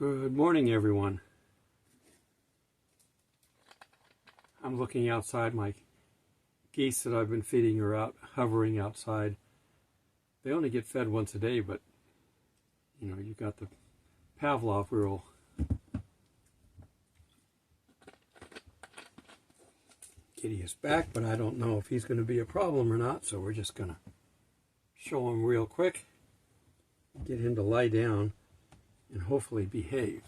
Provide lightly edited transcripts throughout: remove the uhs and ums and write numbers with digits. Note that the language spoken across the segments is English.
Good morning, everyone. I'm looking outside. My geese that I've been feeding are out hovering outside. They only get fed once a day, but you know, you got the Pavlov rule. Kitty is back, but I don't know if he's going to be a problem or not, so we're just going to show him real quick, get him to lie down, and hopefully behave.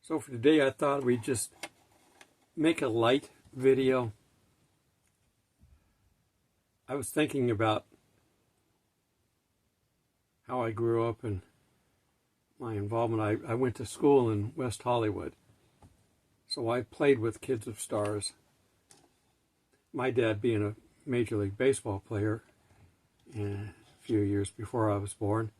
So for today, I thought we'd just make a light video. I was thinking about how I grew up and my involvement. I went to school in West Hollywood, so I played with kids of stars. My dad being a Major League Baseball player, and a few years before I was born,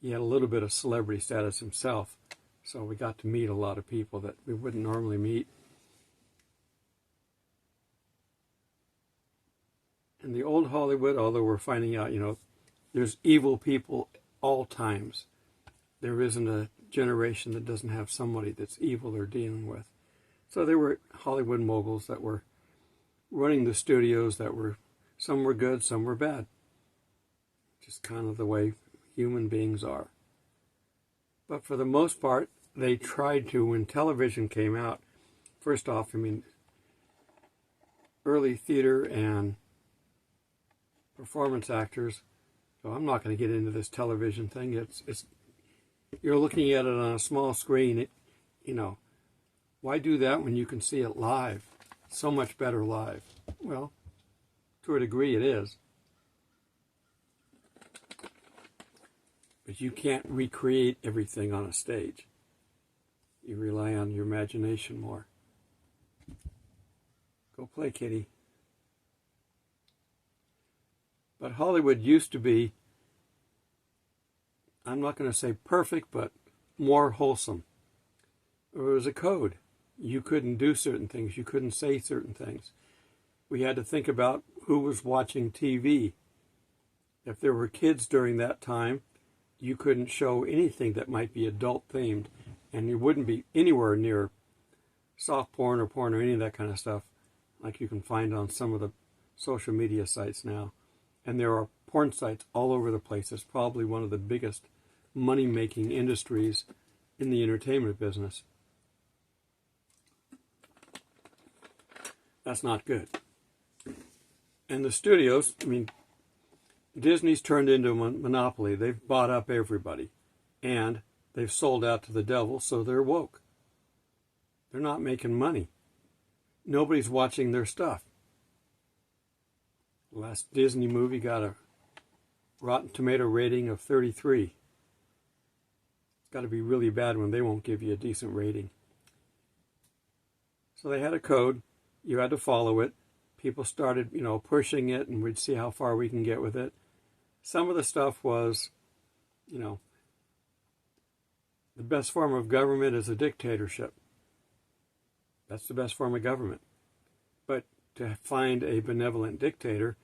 he had a little bit of celebrity status himself, so we got to meet a lot of people that we wouldn't normally meet. In the old Hollywood, although we're finding out, you know, there's evil people all times. There isn't a generation that doesn't have somebody that's evil they're dealing with. So there were Hollywood moguls that were running the studios that were, some were good, some were bad. Just kind of the way human beings are. But for the most part, they tried to, when television came out, first off, I mean, early theater and performance actors, so I'm not going to get into this television thing. It's you're looking at it on a small screen. You know, why do that when you can see it live? So much better live. Well, to a degree it is. But you can't recreate everything on a stage. You rely on your imagination more. Go play, kitty. But Hollywood used to be, I'm not going to say perfect, but more wholesome. There was a code. You couldn't do certain things. You couldn't say certain things. We had to think about who was watching TV. If there were kids during that time, you couldn't show anything that might be adult themed, and you wouldn't be anywhere near soft porn or any of that kind of stuff like you can find on some of the social media sites now. And there are porn sites all over the place. It's probably one of the biggest money-making industries in the entertainment business. That's not good. And the studios, I mean, Disney's turned into a monopoly. They've bought up everybody. And they've sold out to the devil, so they're woke. They're not making money. Nobody's watching their stuff. The last Disney movie got a Rotten Tomato rating of 33. It's got to be really bad when they won't give you a decent rating. So they had a code. You had to follow it. People started, you know, pushing it, and we'd see how far we can get with it. Some of the stuff was, you know, the best form of government is a dictatorship. That's the best form of government. But to find a benevolent dictator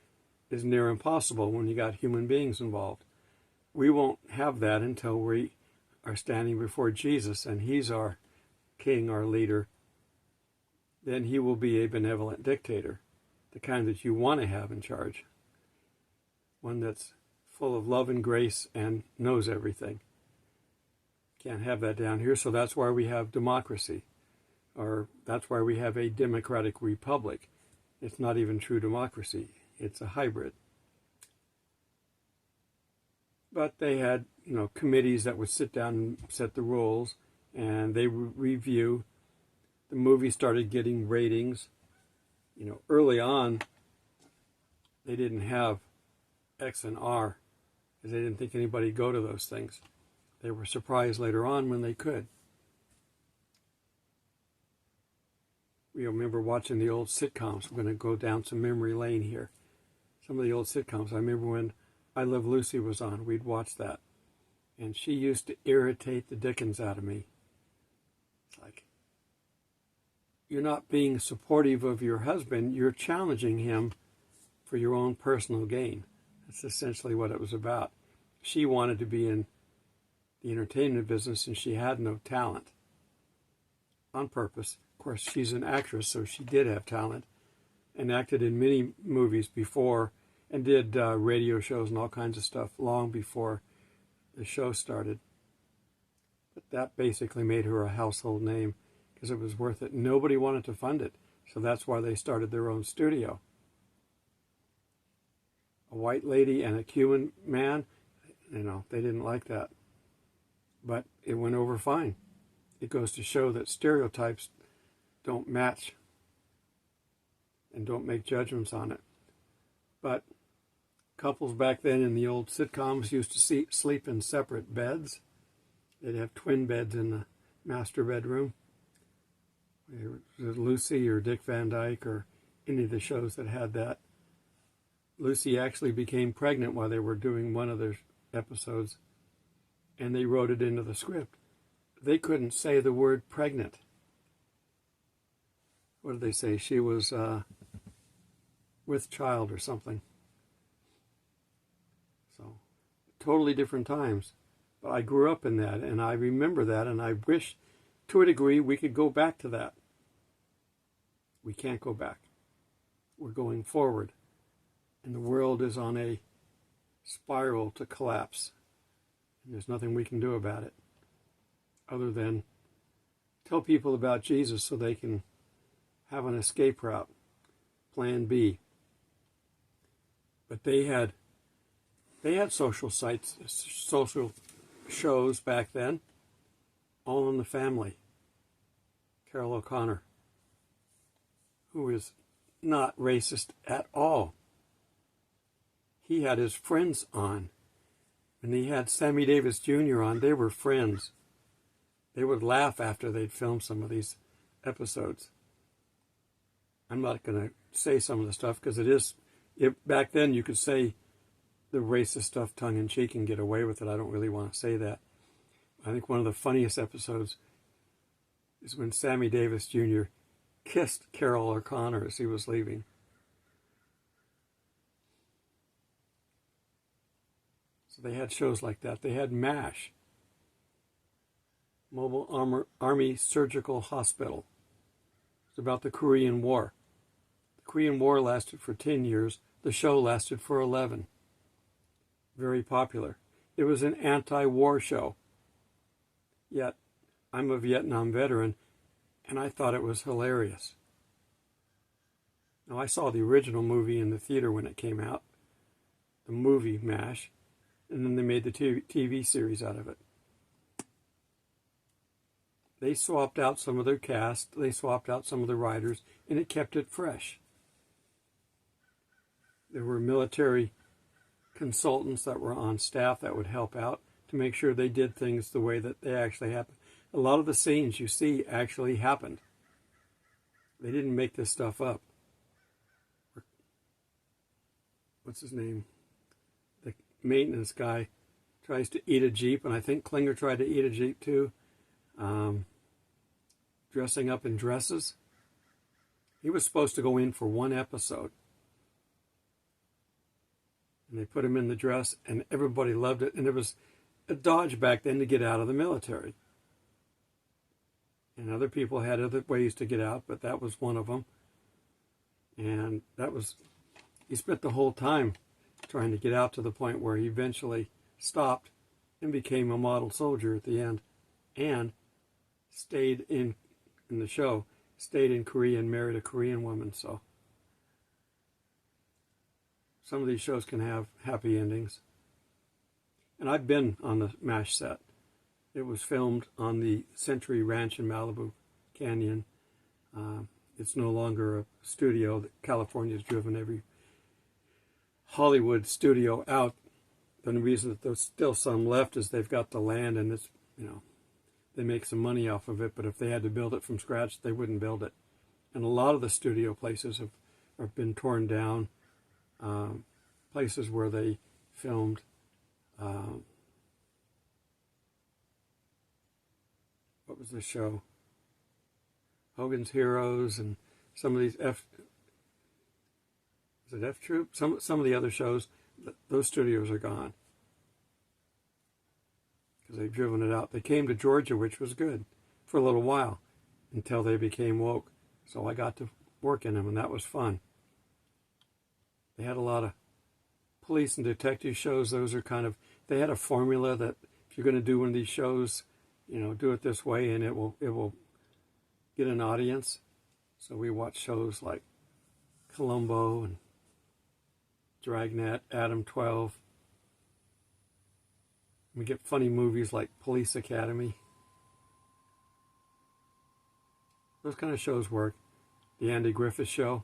is near impossible when you got human beings involved. We won't have that until we are standing before Jesus and he's our king, our leader. Then he will be a benevolent dictator, the kind that you want to have in charge. One that's full of love and grace and knows everything. Can't have that down here, so that's why we have democracy. Or that's why we have a democratic republic. It's not even true democracy. It's a hybrid. But they had, you know, committees that would sit down and set the rules, and they would review. The movie started getting ratings. You know, early on, they didn't have X and R, because they didn't think anybody would go to those things. They were surprised later on when they could. We remember watching the old sitcoms. We're going to go down some memory lane here. Some of the old sitcoms. I remember when I Love Lucy was on. We'd watch that. And she used to irritate the dickens out of me. It's like, you're not being supportive of your husband. You're challenging him for your own personal gain. That's essentially what it was about. she wanted to be in the entertainment business and she had no talent on purpose. Of course, she's an actress, so she did have talent and acted in many movies before and did radio shows and all kinds of stuff long before the show started. But that basically made her a household name because it was worth it. Nobody wanted to fund it, so that's why they started their own studio. A white lady and a Cuban man, they didn't like that. But it went over fine. It goes to show that stereotypes don't match and don't make judgments on it. But couples back then in the old sitcoms used to sleep in separate beds. They'd have twin beds in the master bedroom. Lucy or Dick Van Dyke or any of the shows that had that. Lucy actually became pregnant while they were doing one of their episodes, and they wrote it into the script. They couldn't say the word pregnant. What did they say? She was with child or something. So, totally different times. But I grew up in that, and I remember that, and I wish, to a degree, we could go back to that. We can't go back. We're going forward. And the world is on a spiral to collapse. And there's nothing we can do about it other than tell people about Jesus so they can have an escape route, plan B. But they had social sites, social shows back then, All in the Family. Carol O'Connor, who is not racist at all. He had his friends on. When he had Sammy Davis Jr. on, they were friends. They would laugh after they'd filmed some of these episodes. I'm not going to say some of the stuff because back then you could say the racist stuff tongue-in-cheek and get away with it. I don't really want to say that. I think one of the funniest episodes is when Sammy Davis Jr. kissed Carol O'Connor as he was leaving. So they had shows like that. They had MASH, Mobile Army Surgical Hospital. It's about the Korean War. The Korean War lasted for 10 years. The show lasted for 11. Very popular. It was an anti-war show. Yet, I'm a Vietnam veteran, and I thought it was hilarious. Now, I saw the original movie in the theater when it came out, the movie MASH, and then they made the TV series out of it. They swapped out some of their cast, they swapped out some of the writers, and it kept it fresh. There were military consultants that were on staff that would help out to make sure they did things the way that they actually happened. A lot of the scenes you see actually happened. They didn't make this stuff up. What's his name? The maintenance guy tries to eat a Jeep, and I think Klinger tried to eat a Jeep too. Dressing up in dresses. He was supposed to go in for one episode. And they put him in the dress, and everybody loved it. And it was a dodge back then to get out of the military. And other people had other ways to get out, but that was one of them. And he spent the whole time trying to get out to the point where he eventually stopped and became a model soldier at the end. And stayed in the show, stayed in Korea and married a Korean woman. So some of these shows can have happy endings. And I've been on the MASH set. It was filmed on the Century Ranch in Malibu Canyon. It's no longer a studio that California's driven every Hollywood studio out. The reason that there's still some left is they've got the land and it's, they make some money off of it, but if they had to build it from scratch, they wouldn't build it. And a lot of the studio places have been torn down. Places where they filmed what was the show? Hogan's Heroes and some of these F Troop? Some of the other shows, those studios are gone. because they've driven it out. They came to Georgia, which was good for a little while until they became woke. So I got to work in them, and that was fun. They had a lot of police and detective shows. Those are kind of, they had a formula that if you're going to do one of these shows, you know, do it this way and it will get an audience. So we watch shows like Columbo and Dragnet, Adam 12. We get funny movies like Police Academy. Those kind of shows work. The Andy Griffith Show.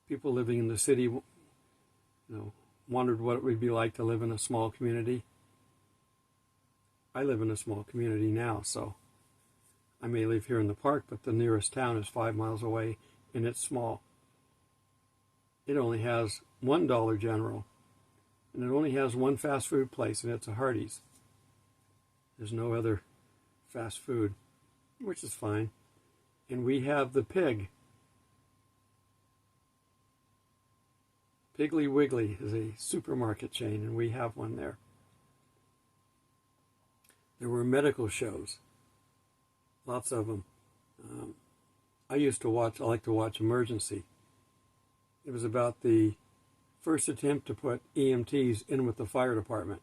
People living in the city, you know, wondered what it would be like to live in a small community. I live in a small community now, so I may live here in the park, but the nearest town is 5 miles away, and it's small. It only has one Dollar General, and it only has one fast food place, and it's a Hardee's. There's no other fast food, which is fine. And we have the Pig. Piggly Wiggly is a supermarket chain, and we have one there. There were medical shows, lots of them. I like to watch Emergency. It was about the first attempt to put EMTs in with the fire department.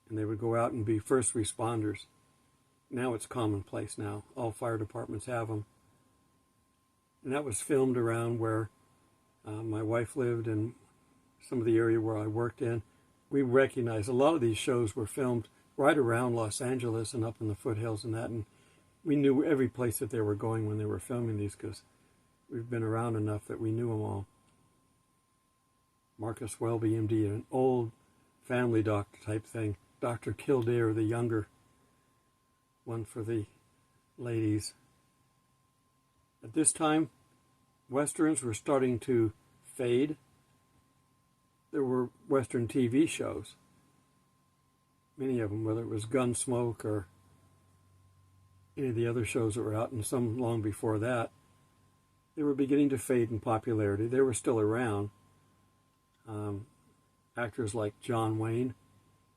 And they would go out and be first responders. Now it's commonplace now. All fire departments have them. And that was filmed around where my wife lived and some of the area where I worked in. We recognized a lot of these shows were filmed right around Los Angeles and up in the foothills and that. And we knew every place that they were going when they were filming these because we've been around enough that we knew them all. Marcus Welby, MD, an old family doctor type thing. Dr. Kildare, the younger one for the ladies. At this time, Westerns were starting to fade. There were Western TV shows. Many of them, whether it was Gunsmoke or any of the other shows that were out, and some long before that, they were beginning to fade in popularity. They were still around. Actors like John Wayne,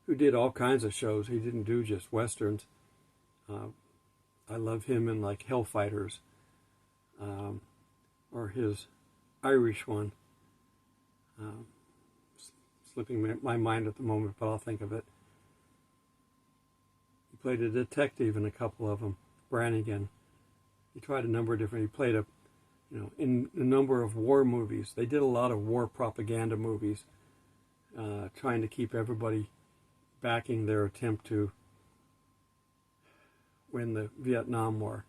who did all kinds of shows. He didn't do just Westerns. I love him in like Hellfighters, or his Irish one. Slipping my mind at the moment, but I'll think of it. He played a detective in a couple of them. Brannigan. He tried a number of different. He played in a number of war movies. They did a lot of war propaganda movies, trying to keep everybody backing their attempt to win the Vietnam War.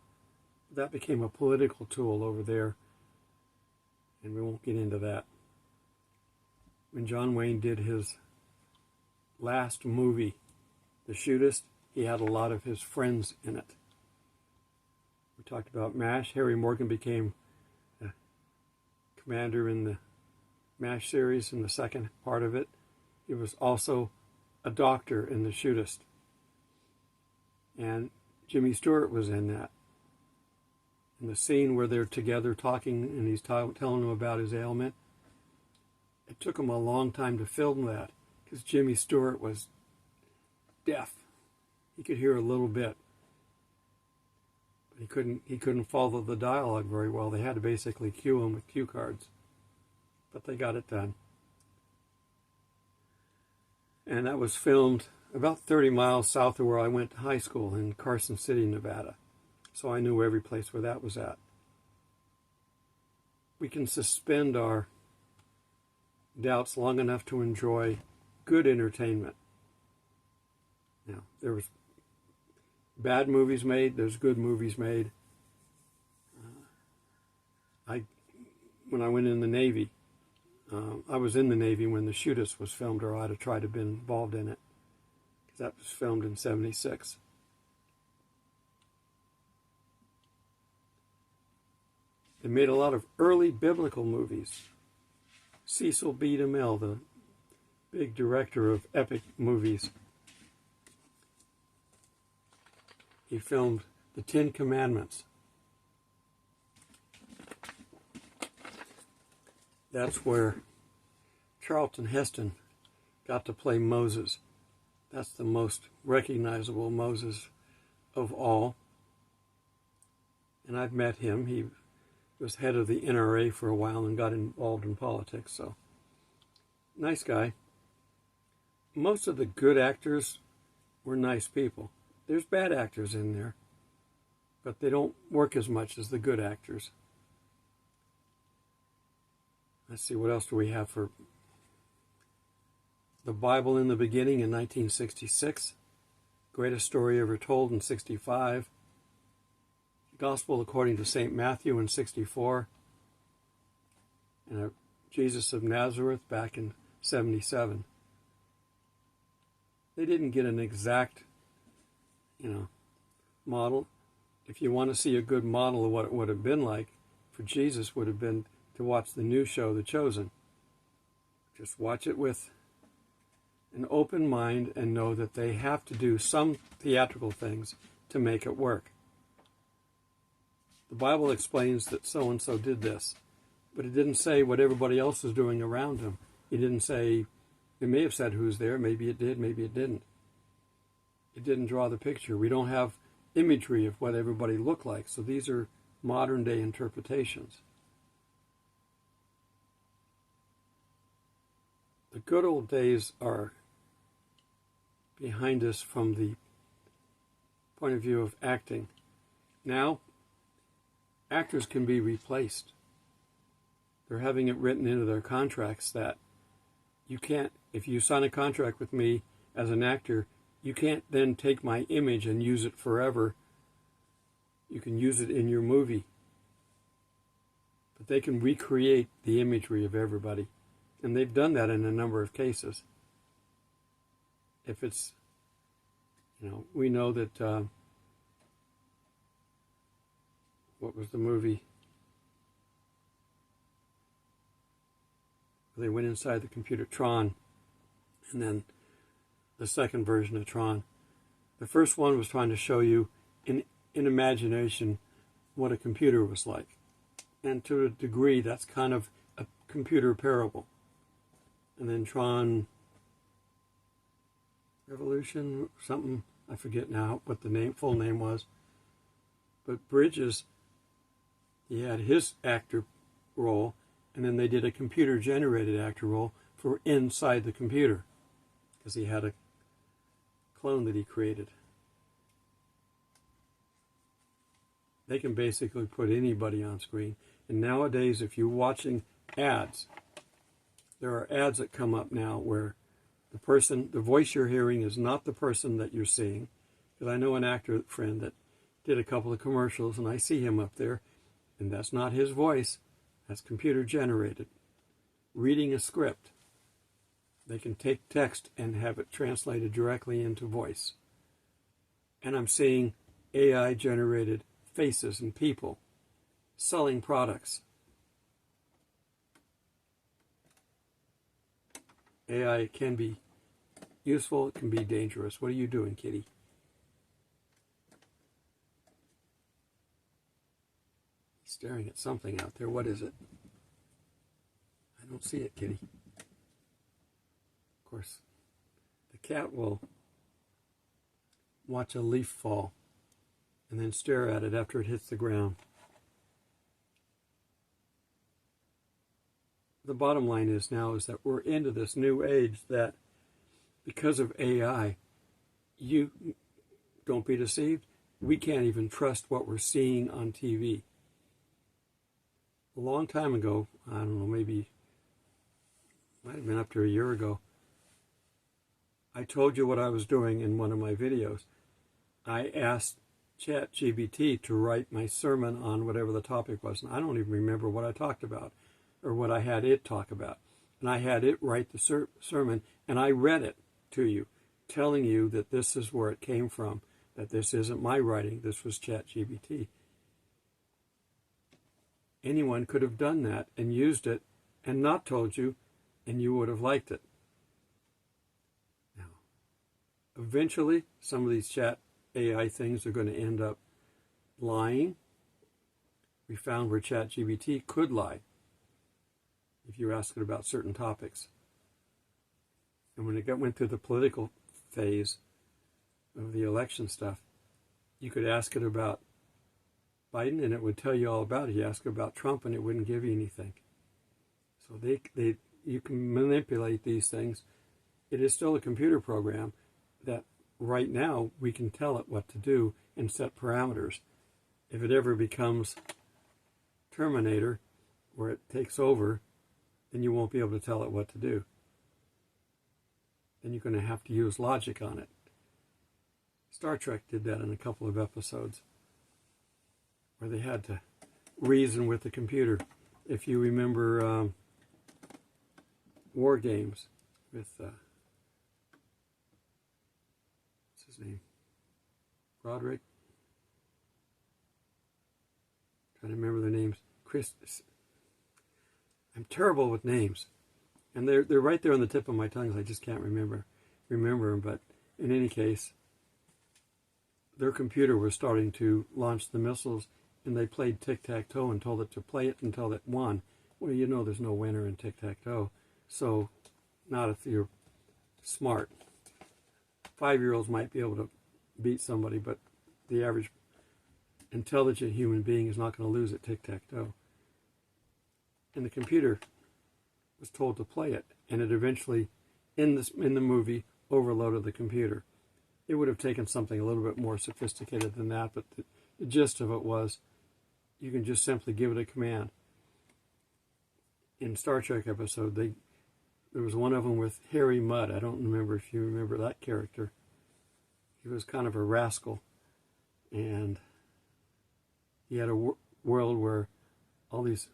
That became a political tool over there, and we won't get into that. When John Wayne did his last movie, The Shootist, he had a lot of his friends in it. We talked about MASH. Harry Morgan became a commander in the MASH series in the second part of it. He was also a doctor in The Shootist. And Jimmy Stewart was in that. In the scene where they're together talking and he's telling him about his ailment, it took him a long time to film that because Jimmy Stewart was deaf. He could hear a little bit, but he couldn't follow the dialogue very well. They had to basically cue him with cue cards, but they got it done. And that was filmed about 30 miles south of where I went to high school in Carson City, Nevada. So I knew every place where that was at. We can suspend our doubts long enough to enjoy good entertainment. Now, there was bad movies made, there's good movies made. When I went in the Navy, I was in the Navy when The Shootist was filmed, or I'd have tried to have been involved in it, because that was filmed in '76. They made a lot of early biblical movies. Cecil B. DeMille, the big director of epic movies, he filmed the Ten Commandments. That's where Charlton Heston got to play Moses. That's the most recognizable Moses of all. And I've met him. He was head of the NRA for a while and got involved in politics. So, nice guy. Most of the good actors were nice people. There's bad actors in there, but they don't work as much as the good actors. Let's see, what else do we have for the Bible in the beginning in 1966, greatest story ever told in 65, Gospel according to St. Matthew in 64, and Jesus of Nazareth back in 77. They didn't get an exact, model. If you want to see a good model of what it would have been like for Jesus, would have been to watch the new show, The Chosen. Just watch it with an open mind and know that they have to do some theatrical things to make it work. The Bible explains that so-and-so did this, but it didn't say what everybody else was doing around him. It didn't say, it may have said who's there, maybe it did, maybe it didn't. It didn't draw the picture. We don't have imagery of what everybody looked like, so these are modern-day interpretations. The good old days are behind us from the point of view of acting. Now, actors can be replaced. They're having it written into their contracts that you can't, if you sign a contract with me as an actor, you can't then take my image and use it forever. You can use it in your movie. But they can recreate the imagery of everybody. And they've done that in a number of cases. If it's, we know that, what was the movie? They went inside the computer, Tron, and then the second version of Tron. The first one was trying to show you in imagination what a computer was like. And to a degree, that's kind of a computer parable. And then Tron Revolution, something, I forget now what the full name was. But Bridges, he had his actor role, and then they did a computer-generated actor role for inside the computer, because he had a clone that he created. They can basically put anybody on screen. And nowadays, if you're watching ads, there are ads that come up now where the voice you're hearing is not the person that you're seeing. Because I know an actor friend that did a couple of commercials, and I see him up there, and that's not his voice. That's computer generated. Reading a script. They can take text and have it translated directly into voice. And I'm seeing AI generated faces and people selling products. AI can be useful, it can be dangerous. What are you doing, kitty? He's staring at something out there. What is it? I don't see it, kitty. Of course, the cat will watch a leaf fall and then stare at it after it hits the ground. The bottom line is that we're into this new age that because of AI, you don't be deceived, we can't even trust what we're seeing on TV. A long time ago, I don't know, maybe, might have been up to a year ago, I told you what I was doing in one of my videos. I asked ChatGPT to write my sermon on whatever the topic was, and I don't even remember what I talked about or what I had it talk about. And I had it write the sermon, and I read it to you, telling you that this is where it came from, that this isn't my writing, this was ChatGPT. Anyone could have done that and used it and not told you, and you would have liked it. Now, eventually, some of these chat AI things are going to end up lying. We found where ChatGPT could lie if you ask it about certain topics. And when it went through the political phase of the election stuff. You could ask it about Biden and it would tell you all about it. You ask about Trump and it wouldn't give you anything. So you can manipulate these things. It is still a computer program that right now we can tell it what to do and set parameters. If it ever becomes Terminator, where it takes over, then you won't be able to tell it what to do. Then you're going to have to use logic on it. Star Trek did that in a couple of episodes, where they had to reason with the computer. If you remember War Games with, what's his name? Roderick? Trying to remember their names. Chris. I'm terrible with names. And they're right there on the tip of my tongue. I just can't remember them. But in any case, their computer was starting to launch the missiles, and they played tic-tac-toe and told it to play it until it won. Well, you know there's no winner in tic-tac-toe. So, not if you're smart. 5-year-olds might be able to beat somebody, but the average intelligent human being is not going to lose at tic-tac-toe. And the computer was told to play it, and it eventually, in the movie, overloaded the computer. It would have taken something a little bit more sophisticated than that, but the gist of it was, you can just simply give it a command. In Star Trek episode, there was one of them with Harry Mudd. I don't remember if you remember that character. He was kind of a rascal, and he had a world where all these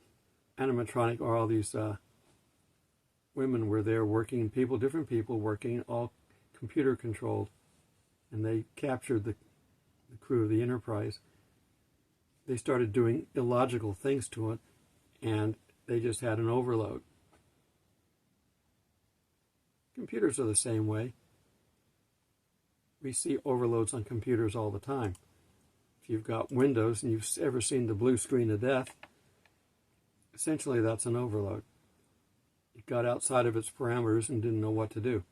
animatronic, or all these women were there working, different people working, all computer controlled, and they captured the crew of the Enterprise. They started doing illogical things to it, and they just had an overload. Computers are the same way. We see overloads on computers all the time. If you've got Windows and you've ever seen the blue screen of death, essentially that's an overload. It got outside of its parameters and didn't know what to do.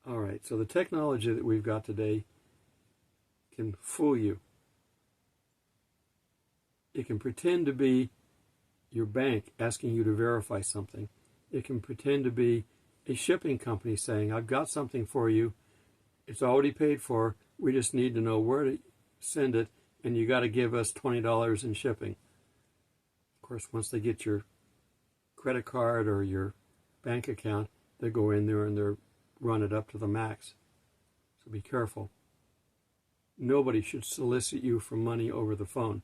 All right, so the technology that we've got today can fool you. It can pretend to be your bank asking you to verify something. It can pretend to be a shipping company saying, I've got something for you. It's already paid for. We just need to know where to send it, and you got to give us $20 in shipping. Of course, once they get your credit card or your bank account, they go in there and they run it up to the max. So be careful. Nobody should solicit you for money over the phone.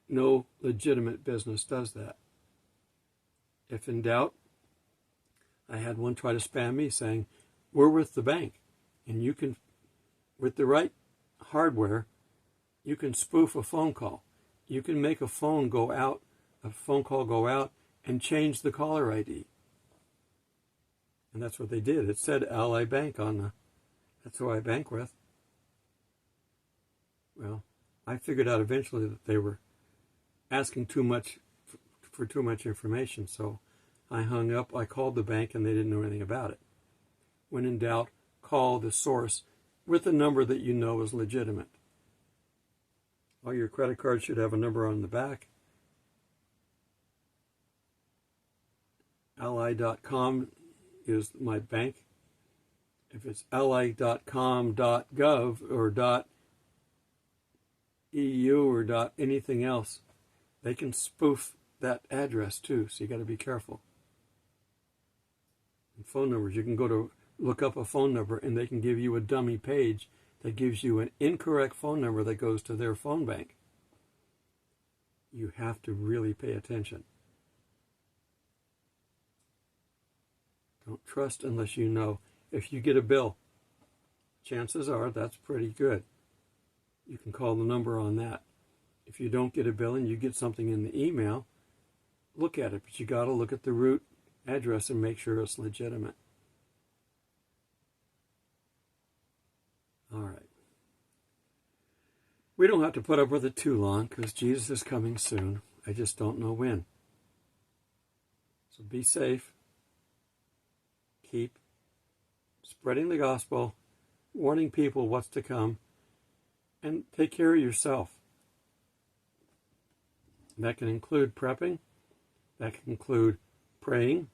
No legitimate business does that. If in doubt, I had one try to spam me saying, we're with the bank, and you can, with the right hardware, you can spoof a phone call. You can make a phone call go out and change the caller ID. And that's what they did. It said Ally Bank that's who I bank with. Well, I figured out eventually that they were asking too much for too much information, so I hung up. I called the bank and they didn't know anything about it. When in doubt, call the source with a number that you know is legitimate. All your credit cards should have a number on the back. Ally.com is my bank. If it's ally.com.gov or .eu or anything else, they can spoof that address too, so you got to be careful. And phone numbers, you can go to look up a phone number and they can give you a dummy page that gives you an incorrect phone number that goes to their phone bank. You have to really pay attention. Don't trust unless you know. If you get a bill, chances are that's pretty good. You can call the number on that. If you don't get a bill and you get something in the email, look at it, but you got to look at the root address and make sure it's legitimate. All right. We don't have to put up with it too long because Jesus is coming soon. I just don't know when. So be safe. keep spreading the gospel, warning people what's to come, and take care of yourself. That can include prepping. That can include praying.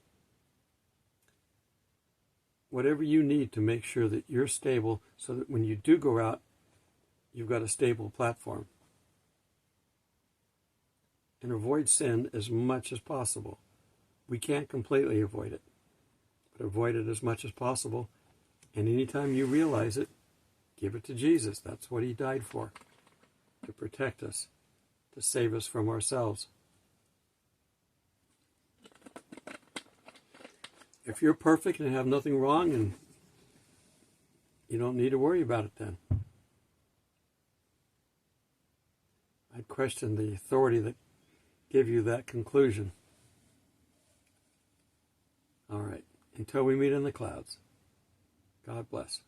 Whatever you need to make sure that you're stable so that when you do go out, you've got a stable platform. And avoid sin as much as possible. We can't completely avoid it, but avoid it as much as possible. And anytime you realize it, give it to Jesus. That's what he died for, to protect us, to save us from ourselves. If you're perfect and have nothing wrong, and you don't need to worry about it then. I'd question the authority that gave you that conclusion. All right. Until we meet in the clouds, God bless.